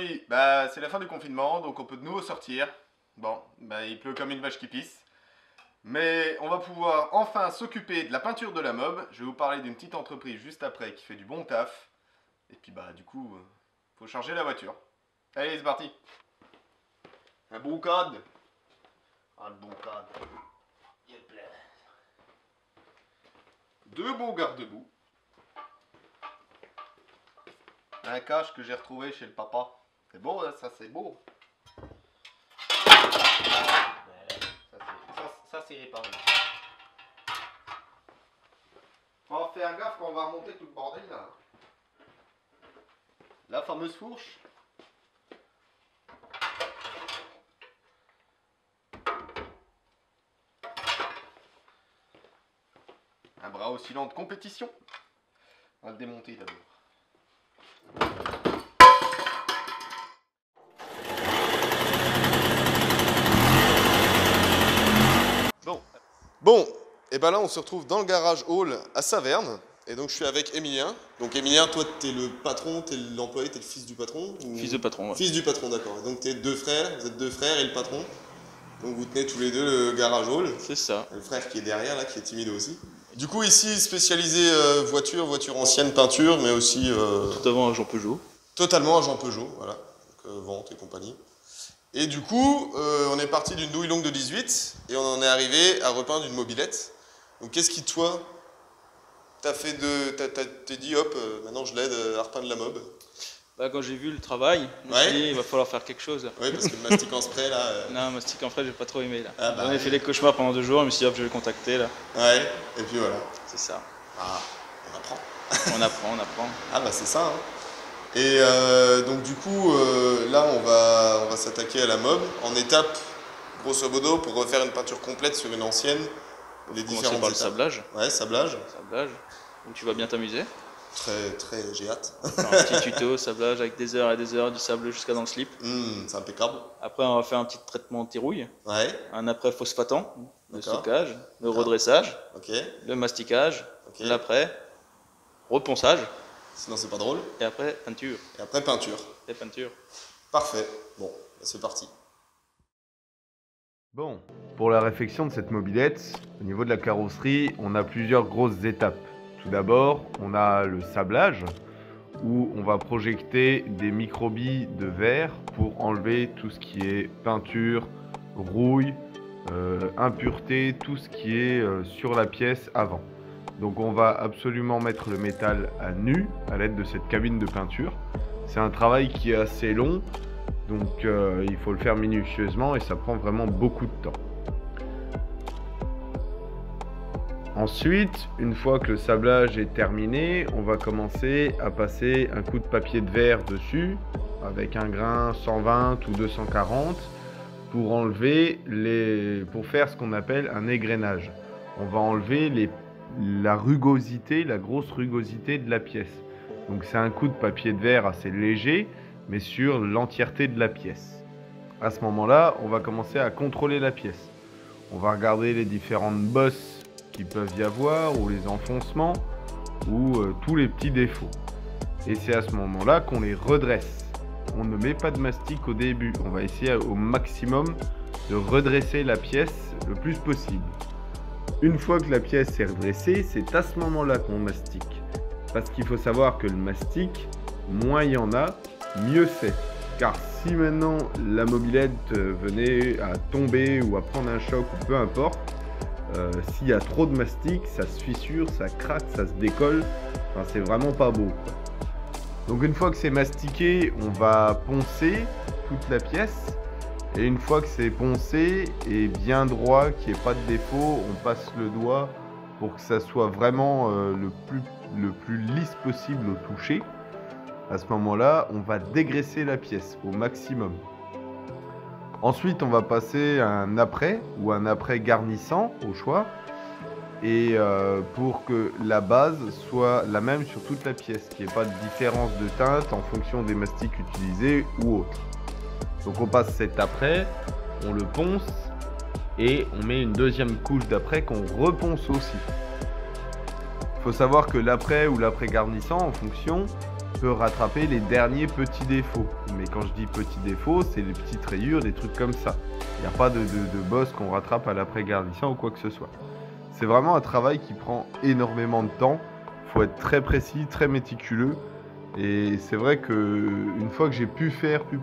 aujourd'hui, bah, c'est la fin du confinement, donc on peut de nouveau sortir. Bon, bah, il pleut comme une vache qui pisse. Mais on va pouvoir enfin s'occuper de la peinture de la mob. Je vais vous parler d'une petite entreprise juste après qui fait du bon taf. Et puis bah du coup, faut charger la voiture. Allez, c'est parti. Un bon code. Un bon code. Deux beaux garde-boue. Un cache que j'ai retrouvé chez le papa. C'est beau, hein, ça c'est beau. Ça c'est réparé. On va faire gaffe quand on va remonter tout le bordel là. La fameuse fourche. Un bras oscillant de compétition. On va le démonter d'abord. Bon, et ben là on se retrouve dans le garage hall à Saverne. Et donc je suis avec Emilien. Donc Emilien, toi t'es le patron, t'es l'employé, t'es le fils du patron ou... Fils de patron, ouais. Fils du patron, d'accord. Donc t'es deux frères, vous êtes deux frères et le patron. Donc vous tenez tous les deux le garage hall. C'est ça. Le frère qui est derrière là, qui est timide aussi. Du coup ici spécialisé voiture ancienne, peinture, mais aussi... Tout avant Jean Peugeot. Totalement à Jean Peugeot, voilà. Donc, vente et compagnie. Et du coup, on est parti d'une douille longue de 18 et on en est arrivé à repeindre une mobilette. Donc qu'est-ce qui, toi, t'es dit, hop, maintenant je l'aide à repeindre la mob? Bah, quand j'ai vu le travail, je me suis dit, il va falloir faire quelque chose. Oui, parce que le mastic en spray, là... Non, mastic en frais, j'ai pas trop aimé, là. Ah, bah, J'en ai fait les cauchemars pendant 2 jours, je me suis dit, hop, je vais le contacter, là. Ouais, et puis voilà. C'est ça. Ah, on apprend. On apprend, on apprend. Ah bah c'est ça, hein. Et donc du coup, là on va s'attaquer à la mob en étapes, grosso modo, pour refaire une peinture complète sur une ancienne. Les différentes par le étapes. sablage. Ouais, sablage. Sablage. Donc tu vas bien t'amuser. Très, j'ai hâte. Un petit tuto, sablage avec des heures et des heures, du sable jusqu'à dans le slip. C'est impeccable. Après, on va faire un petit traitement anti-rouille. Ouais. Un après phosphatant, le D'accord. stockage, le redressage, Ok. le masticage, Ok. l'après, reponçage. Sinon c'est pas drôle. Et après, peinture. Et après peinture. Et peinture. Parfait. Bon, bah, c'est parti. Bon, pour la réfection de cette mobilette, au niveau de la carrosserie, on a plusieurs grosses étapes. Tout d'abord, on a le sablage, où on va projeter des microbilles de verre pour enlever tout ce qui est peinture, rouille, impureté, tout ce qui est sur la pièce avant. Donc on va absolument mettre le métal à nu à l'aide de cette cabine de peinture. C'est un travail qui est assez long, donc il faut le faire minutieusement et ça prend vraiment beaucoup de temps. Ensuite, une fois que le sablage est terminé, on va commencer à passer un coup de papier de verre dessus avec un grain 120 ou 240 pour enlever pour faire ce qu'on appelle un égrainage. On va enlever la rugosité, la grosse rugosité de la pièce. Donc c'est un coup de papier de verre assez léger, mais sur l'entièreté de la pièce. À ce moment-là, on va commencer à contrôler la pièce. On va regarder les différentes bosses qui peuvent y avoir, ou les enfoncements, ou tous les petits défauts. Et c'est à ce moment-là qu'on les redresse. On ne met pas de mastic au début. On va essayer au maximum de redresser la pièce le plus possible. Une fois que la pièce est redressée, c'est à ce moment-là qu'on mastique. Parce qu'il faut savoir que le mastic, moins il y en a, mieux c'est. Car si maintenant la mobilette venait à tomber ou à prendre un choc ou peu importe, s'il y a trop de mastic, ça se fissure, ça craque, ça se décolle. Enfin, c'est vraiment pas beau, quoi. Donc une fois que c'est mastiqué, on va poncer toute la pièce. Et une fois que c'est poncé et bien droit, qu'il n'y ait pas de défaut, on passe le doigt pour que ça soit vraiment le plus lisse possible au toucher. À ce moment-là, on va dégraisser la pièce au maximum. Ensuite, on va passer à un après ou un après garnissant au choix. Et pour que la base soit la même sur toute la pièce, qu'il n'y ait pas de différence de teinte en fonction des mastiques utilisés ou autres. Donc on passe cet après, on le ponce et on met une deuxième couche d'après qu'on reponce aussi. Il faut savoir que l'après ou l'après garnissant, en fonction, peut rattraper les derniers petits défauts. Mais quand je dis petits défauts, c'est les petites rayures, des trucs comme ça. Il n'y a pas de boss qu'on rattrape à l'après-garnissant ou quoi que ce soit. C'est vraiment un travail qui prend énormément de temps. Il faut être très précis, très méticuleux. Et c'est vrai qu'une fois que j'ai pu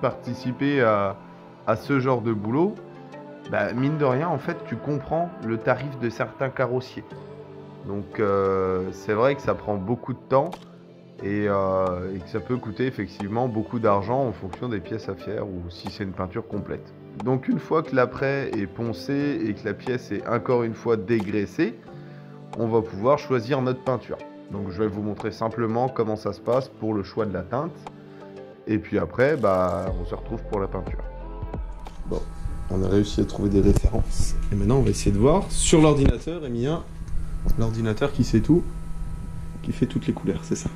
participer à ce genre de boulot, bah, mine de rien, en fait, tu comprends le tarif de certains carrossiers. Donc c'est vrai que ça prend beaucoup de temps et que ça peut coûter effectivement beaucoup d'argent en fonction des pièces à faire ou si c'est une peinture complète. Donc une fois que l'après est poncé et que la pièce est encore une fois dégraissée, on va pouvoir choisir notre peinture. Donc je vais vous montrer simplement comment ça se passe pour le choix de la teinte. Et puis après, bah, on se retrouve pour la peinture. Bon, on a réussi à trouver des références. Et maintenant, on va essayer de voir sur l'ordinateur, Emilien. L'ordinateur qui sait tout, qui fait toutes les couleurs, c'est ça.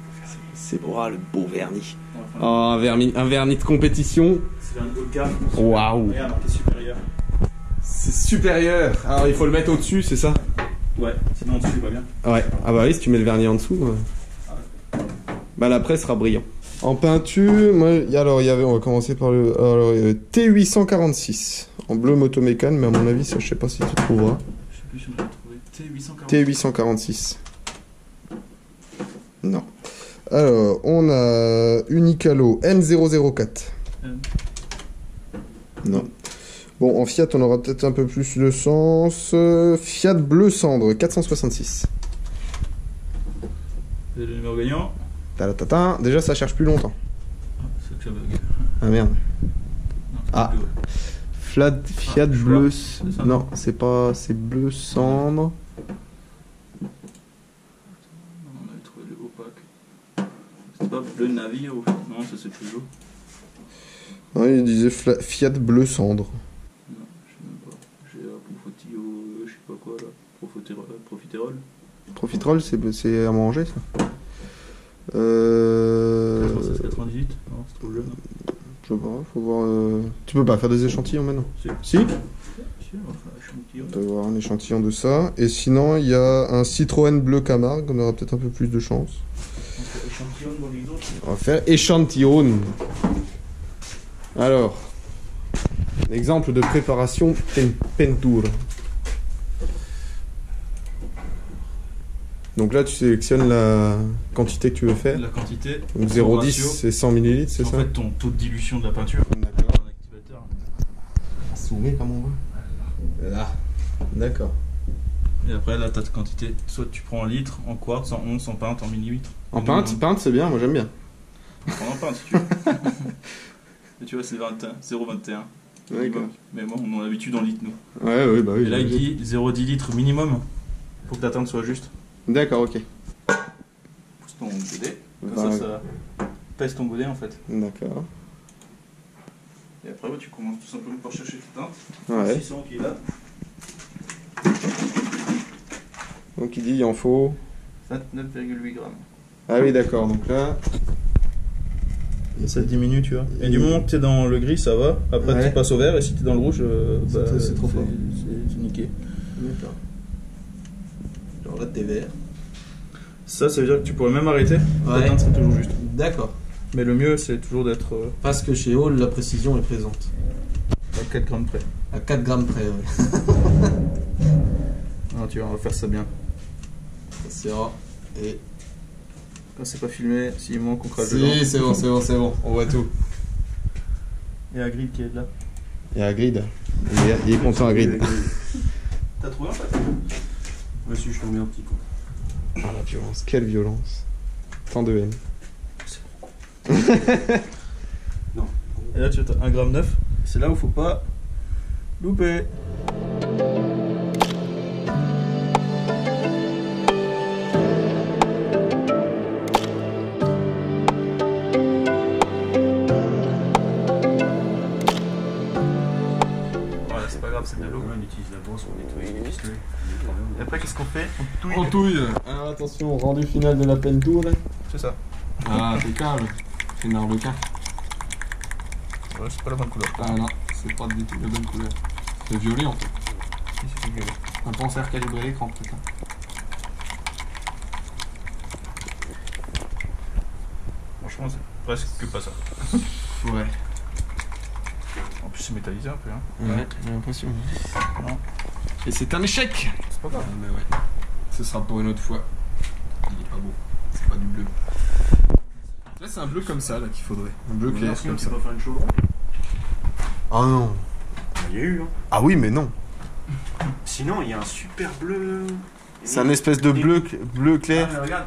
C'est beau, le beau vernis. Oh, un vernis de compétition. C'est un haut de gamme. Waouh. Regarde, marqué supérieur. C'est supérieur. Alors il faut le mettre au-dessus, c'est ça? Ouais, sinon en dessous c'est pas bien. Ouais. Ah bah oui, si tu mets le vernis en dessous, bah l'après sera brillant. En peinture, moi, alors il y avait, on va commencer par le T846 en bleu motomécane, mais à mon avis, ça je sais pas si tu trouveras. Je sais plus si on l'a trouvé. T846. Non. Alors, on a Unicalo N004. Non. Bon, en Fiat, on aura peut-être un peu plus de sens. Fiat Bleu Cendre 466. C'est le numéro gagnant. Talatata. Déjà, ça cherche plus longtemps. C'est que ça bug. Ah merde. Non, Ah. Fiat Bleu. Non, c'est pas. C'est Bleu Cendre. On avait trouvé le opaque. C'était pas bleu navire ou... Non, ça c'est toujours. Ouais, il disait Fiat Bleu Cendre. Non, je sais même pas. J'ai Profotio, je sais pas quoi là. Profiterol. Profiterol, c'est à manger ça. 98. Non, c'est trop jeune. Je sais pas, faut voir. Tu peux pas faire des échantillons maintenant? Si. Si? Si, on va faire un échantillon. On peut voir un échantillon de ça. Et sinon, il y a un Citroën Bleu Camargue. On aura peut-être un peu plus de chance. On fait échantillon dans les autres. On va faire échantillon. Alors, l'exemple de préparation peinture. Donc là, tu sélectionnes la quantité que tu veux faire. La quantité. Donc son 0,10 ratio. c'est 100 ml, c'est En ça? fait, ton taux de dilution de la peinture. D'accord. Un activateur. Zoomer comme on veut. Là. D'accord. Et après, là, t'as ta quantité. Soit tu prends en litre, en quartz, en once, en pinte, en millilitres. En peinte c'est bien, moi j'aime bien. Prends en pinte si tu veux. Et tu vois, c'est 0,21. D'accord. Mais moi, on a l'habitude en litres, nous. Ouais, oui, bah oui. Et là, il dit 0,10 litres minimum pour que ta teinte soit juste. D'accord, ok. Pousse ton godet. Comme ça pèse ton godet en fait. D'accord. Et après, tu commences tout simplement par chercher ta teinte. Ouais. 600 qui est là. Donc il dit il en faut. 29,8 grammes. Ah oui, d'accord. Donc là. Et ça diminue, tu vois. Et du moment que t'es dans le gris, ça va. Après, Ouais. tu passes au vert. Et si t'es dans le rouge, c'est trop fort. C'est niqué. D'accord. Genre là, t'es vert. Ça veut dire que tu pourrais même arrêter. Ta teinte serait toujours juste. D'accord. Mais le mieux, c'est toujours d'être Parce que chez Hall, la précision est présente. à 4 grammes près. À 4 grammes près, oui. Ah, tu vois, on va faire ça bien. C'est vrai. Et... Quand c'est pas filmé, s'il manque, on crache dedans. Si, c'est bon, c'est bon, c'est bon. On voit tout. Et la grille qui est là. Il y a Grid. Il est content à Grid. T'as trouvé en fait? Ouais, si, je t'en mets un petit coup. Ah la violence, quelle violence. Tant de haine. Et là, tu as 1,9 g. C'est là où faut pas louper. Voilà, c'est pas grave, c'est de l'eau. On utilise la brosse pour nettoyer les pistolets. Et après, qu'est-ce qu'on fait? On touille. On touille. Alors attention, rendu final de la peinture là. C'est ça. Ah, impeccable. C'est une arlequin. Ouais, c'est pas la bonne couleur. Ah non, c'est pas du tout la bonne couleur. C'est violet en fait. Si, c'est violet. On pense à recalibrer l'écran peut-être. Franchement, c'est presque que pas ça. Ouais. En plus, c'est métallisé un peu. Hein. Ouais, j'ai l'impression. Non. Et c'est un échec. C'est pas grave. Mais ouais. Ce sera pour une autre fois. Il est pas beau. C'est pas du bleu. Là, c'est un bleu comme ça là qu'il faudrait. Un bleu clair comme ça. pas faire une chaudron. Ah non. Il y a eu, hein. Ah oui, mais non. Sinon, il y a un super bleu. C'est un espèce de bleu clair. Ah, mais regarde,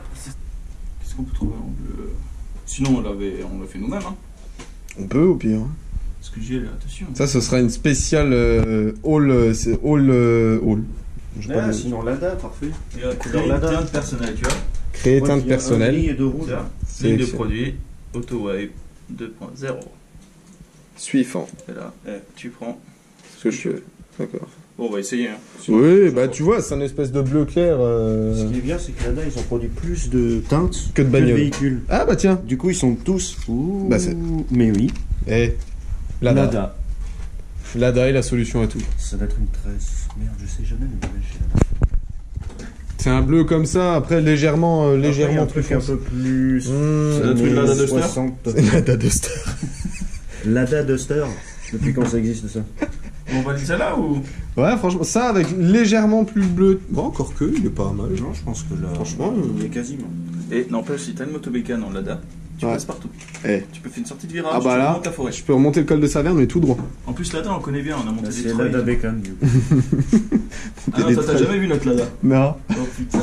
qu'est-ce qu'on peut trouver en bleu? Sinon, on l'a fait nous-mêmes. Hein. On peut au pire. Ce que j'ai là, attention. Ça, ce sera une spéciale haul. C'est haul. Je sais pas Ah, le- sinon, l'ADA, parfait. Et là, Couleur créer une Lada. teinte personnelle, tu vois. Créer Ouais, teinte il y a un personnelle. gris et de rouge. Ça, C'est ligne de excellent. produit, AutoWave 2.0. Suivant. Et là, tu prends. Ce que je fais. D'accord. Bon, on va essayer. Hein. Oui, bah tu vois, c'est un espèce de bleu clair Ce qui est bien, c'est que l'ADA, ils ont produit plus de teintes que de que de bagnole. véhicules. Ah bah tiens. Du coup, ils sont tous. Ouh. Bah, c'est- Mais oui. Eh. Lada. Lada est la solution à tout. Ça doit être une tresse. Merde, je sais jamais, mais chez l'ADA. C'est un bleu comme ça, après légèrement Après, il y a un plus truc un foncé. peu plus. Mmh. Ça doit être une Lada Duster 60. C'est Lada Duster. L'ADA Duster. Depuis quand ça existe ça? On valide celle-là ou? Ouais, franchement, ça avec légèrement plus bleu. Bon, encore que, il est pas mal. Non, je pense que là. Franchement, il est quasiment. Et n'empêche, si t'as une motobécane en Lada, tu Ouais. passes partout. Eh. Tu peux faire une sortie de virage, Ah bah tu là, remontes la forêt. je peux remonter le col de Saverne, mais tout droit. En plus, Lada, on le connaît bien, on a monté des C'est trails. l'ADA Bécane, du coup. Ah non, toi, t'as jamais vu notre Lada? Non. Oh putain.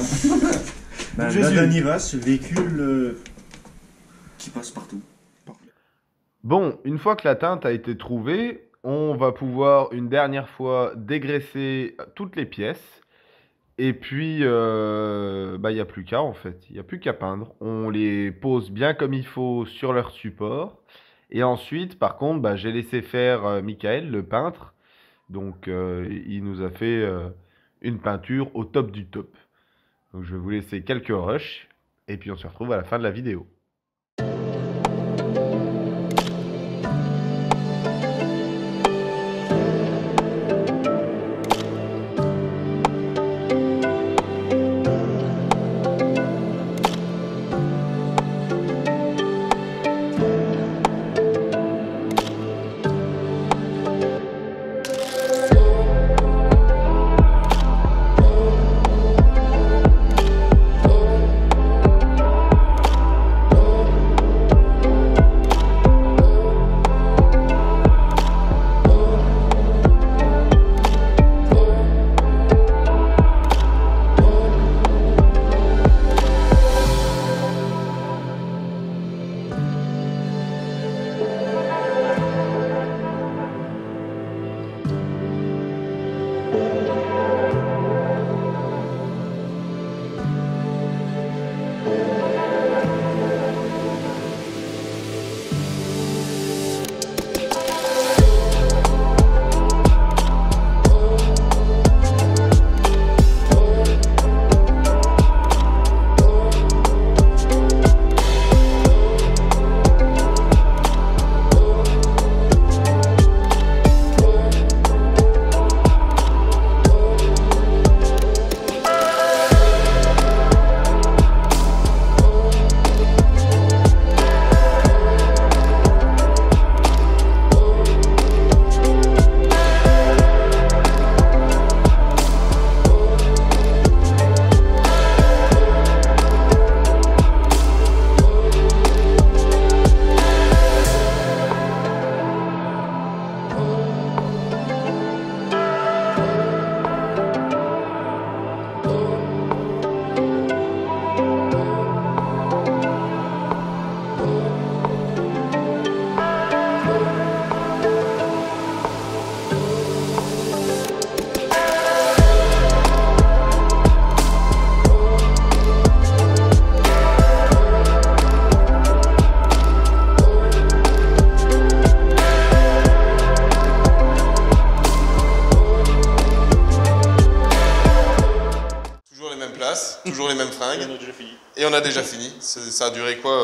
Bah, Jésus. l'ADA Niva, ce véhicule qui passe partout. Bon, une fois que la teinte a été trouvée, on va pouvoir une dernière fois dégraisser toutes les pièces. Et puis, bah, il n'y a plus qu'à en fait. Il n'y a plus qu'à peindre. On les pose bien comme il faut sur leur support. Et ensuite, par contre, bah, j'ai laissé faire Michael, le peintre. Donc, il nous a fait une peinture au top du top. Donc, je vais vous laisser quelques rushs. Et puis, on se retrouve à la fin de la vidéo. Toujours les mêmes fringues. On a déjà fini. Et on a déjà fini. Ça a duré quoi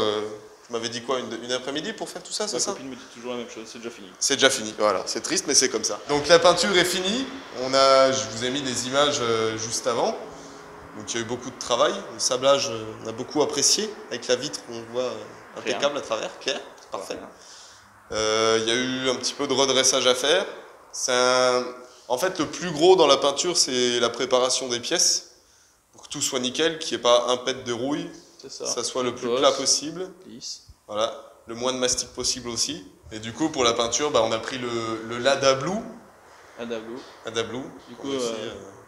Tu m'avais dit quoi, une après-midi pour faire tout ça, c'est Ma ça? copine me dit toujours la même chose, c'est déjà fini. C'est déjà fini, voilà. C'est triste, mais c'est comme ça. Donc la peinture est finie. Je vous ai mis des images juste avant. Donc il y a eu beaucoup de travail. Le sablage, on a beaucoup apprécié. Avec la vitre, on voit impeccable à travers. Clair, c'est parfait. Il y a eu un petit peu de redressage à faire. En fait, le plus gros dans la peinture, c'est la préparation des pièces. Pour que tout soit nickel, qu'il n'y ait pas un pet de rouille. Ça soit le plus plat possible. Lisse. Voilà, le moins de mastic possible aussi. Et du coup, pour la peinture, on a pris le Lada Blue. Lada Blue. Du coup,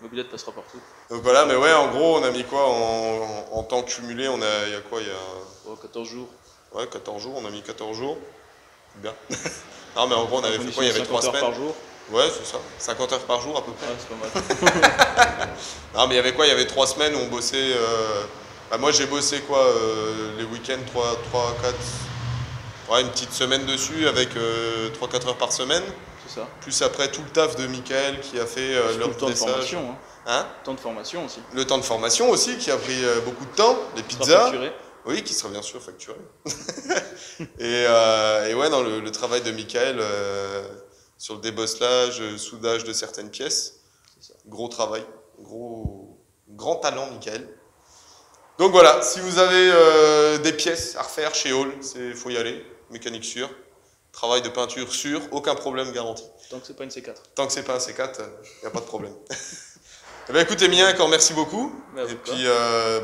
mobilette passera partout. Donc voilà, mais ouais, en gros, on a mis quoi en temps cumulé, il y a quoi, il y a... 14 jours. Ouais, 14 jours, on a mis 14 jours. C'est bien. Non, mais en gros, on avait fait quoi? Il y avait 3 semaines. 50 heures par jour. Ouais, c'est ça. 50 heures par jour à peu près. Ouais, c'est pas mal. Non, mais il y avait quoi? Il y avait 3 semaines où on bossait... moi, j'ai bossé quoi les week-ends, 3, 4... Ouais, une petite semaine dessus avec 3-4 heures par semaine. C'est ça. Plus après tout le taf de Mickaël qui a fait leur le temps de dressage. formation. Hein? Le temps de formation aussi. Le temps de formation aussi qui a pris beaucoup de temps. Les Sera pizzas. facturé. Oui, qui sera bien sûr facturé. et ouais, dans le travail de Mickaël sur le débosselage, soudage de certaines pièces. Gros travail, grand talent Mickaël. Donc voilà, si vous avez des pièces à refaire chez Hall, il faut y aller, mécanique sûre, travail de peinture sûr, aucun problème garanti. Tant que c'est pas une C4. Tant que c'est pas un C4, il n'y a pas de problème. Eh bien, écoutez, Mien, encore merci beaucoup. Et puis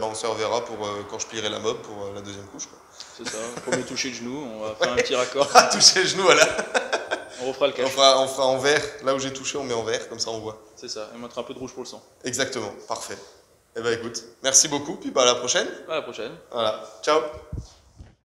on se reverra pour quand je plierai la mob pour la deuxième couche. C'est ça, premier toucher de genou, on va faire un petit raccord. Toucher le genou, voilà. On refera le cache. On fera en vert, là où j'ai touché, on met en vert, comme ça on voit. C'est ça, et mettre un peu de rouge pour le sang. Exactement, parfait. Eh bien écoute, merci beaucoup, puis à la prochaine. À la prochaine. Voilà, ciao.